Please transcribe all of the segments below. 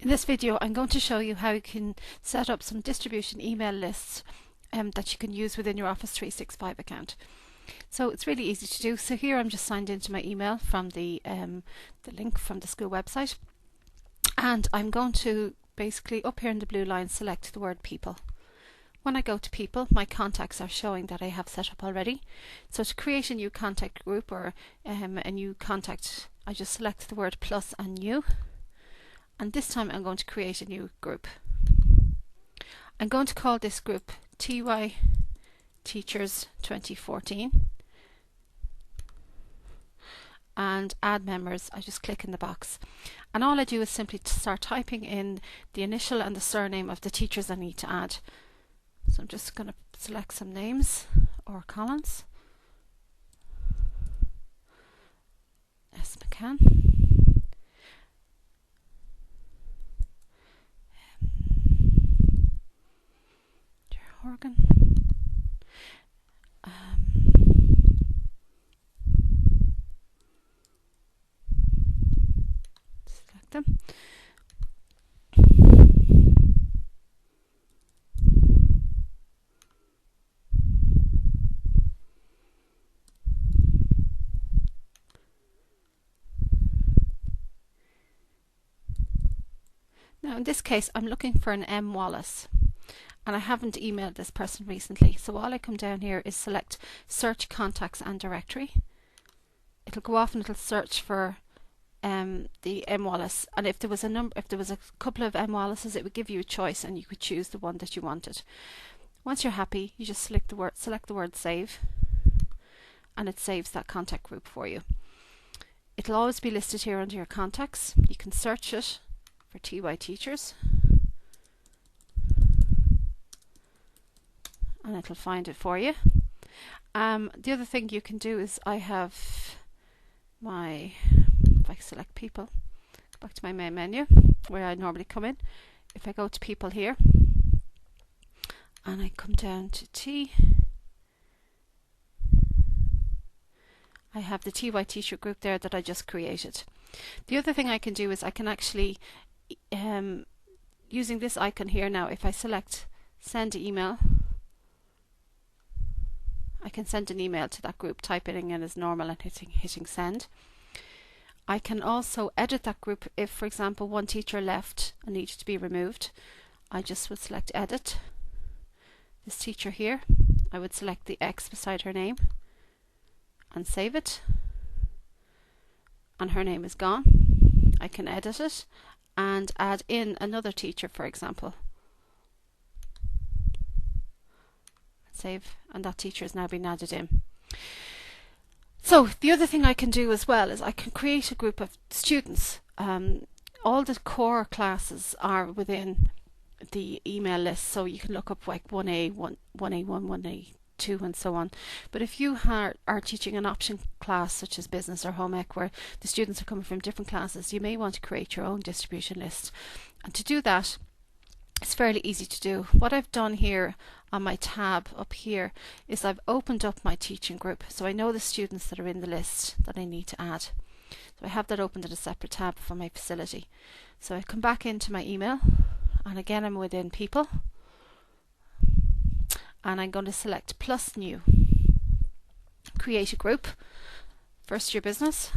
In this video I'm going to show you how you can set up some distribution email lists that you can use within your Office 365 account. So it's really easy to do. So here I'm just signed into my email from the link from the school website, and I'm going to basically up here in the blue line select the word people. When I go to people, my contacts are showing that I have set up already. So to create a new contact group or a new contact, I just select the word plus and new. And this time I'm going to create a new group. I'm going to call this group TY Teachers 2014, and add members. I just click in the box, and all I do is simply to start typing in the initial and the surname of the teachers I need to add. So I'm just going to select some names or Collins, S. McCann, Horgan, select them. Now in this case I'm looking for an M. Wallace, and I haven't emailed this person recently, so all I come down here is select search contacts and directory. It'll go off and it'll search for the M. Wallace, and if there was a couple of M. Wallaces, it would give you a choice and you could choose the one that you wanted. Once you're happy, you just select the word save, and it saves that contact group for you. It'll always be listed here under your contacts. You can search it for TY Teachers, and it'll find it for you. The other thing you can do is if I select people, go back to my main menu where I normally come in. If I go to people here and I come down to T, I have the TY Teacher group there that I just created. The other thing I can do is I can actually, using this icon here now, if I select send email, I can send an email to that group, typing in as normal and hitting send. I can also edit that group if, for example, one teacher left and needed to be removed. I just would select edit. This teacher here, I would select the X beside her name and save it, and her name is gone. I can edit it and add in another teacher, for example. Save, and that teacher has now been added in. So the other thing I can do as well is I can create a group of students. All the core classes are within the email list, so you can look up like 1A, 1A1, 1A2 and so on. But if you are teaching an option class such as business or home ec, where the students are coming from different classes, you may want to create your own distribution list. And to do that, it's fairly easy to do. What I've done here on my tab up here is I've opened up my teaching group, so I know the students that are in the list that I need to add. So I have that opened in a separate tab for my facility. So I come back into my email, and again I'm within people, and I'm going to select plus new, create a group, first year business,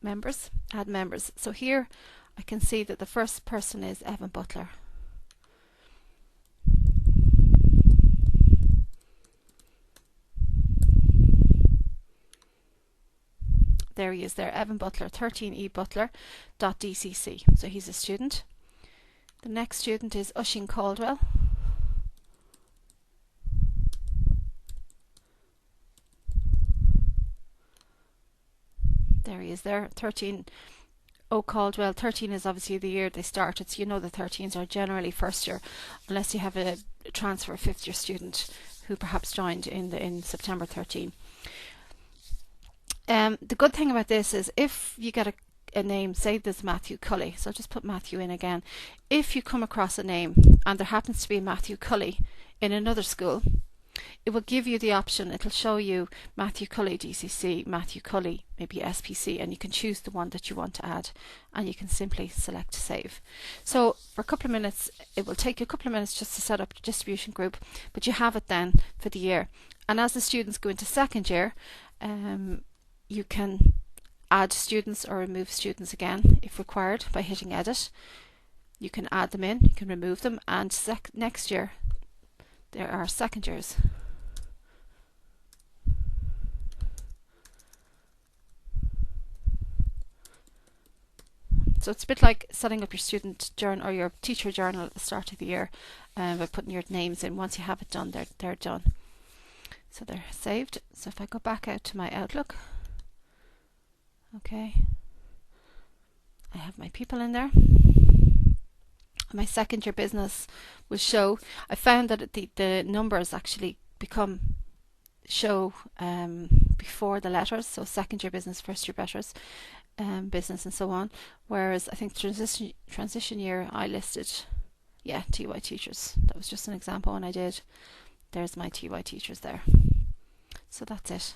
members, add members. So here I can see that the first person is Evan Butler. There he is there, Evan Butler, 13E Butler.dcc. So he's a student. The next student is Ushing Caldwell. There he is there, 13 O Caldwell. 13 is obviously the year they started, so you know the 13s are generally first year, unless you have a transfer fifth year student who perhaps joined in September 13. The good thing about this is if you get a name, say there's Matthew Cully, so I'll just put Matthew in again. If you come across a name and there happens to be a Matthew Cully in another school, it will give you the option. It'll show you Matthew Cully DCC, Matthew Cully, maybe SPC, and you can choose the one that you want to add, and you can simply select save. So for a couple of minutes, it will take you a couple of minutes just to set up your distribution group, but you have it then for the year. And as the students go into second year, you can add students or remove students again if required by hitting edit. You can add them in, you can remove them, and next year there are second years. So it's a bit like setting up your student journal or your teacher journal at the start of the year by putting your names in. Once you have it done, they're done. So they're saved. So if I go back out to my Outlook, okay, I have my people in there. My second year business will show. I found that the numbers actually show before the letters, so second year business, first year business, and so on. Whereas I think transition year I listed, yeah, TY teachers. That was just an example when I did. There's my TY teachers there. So that's it.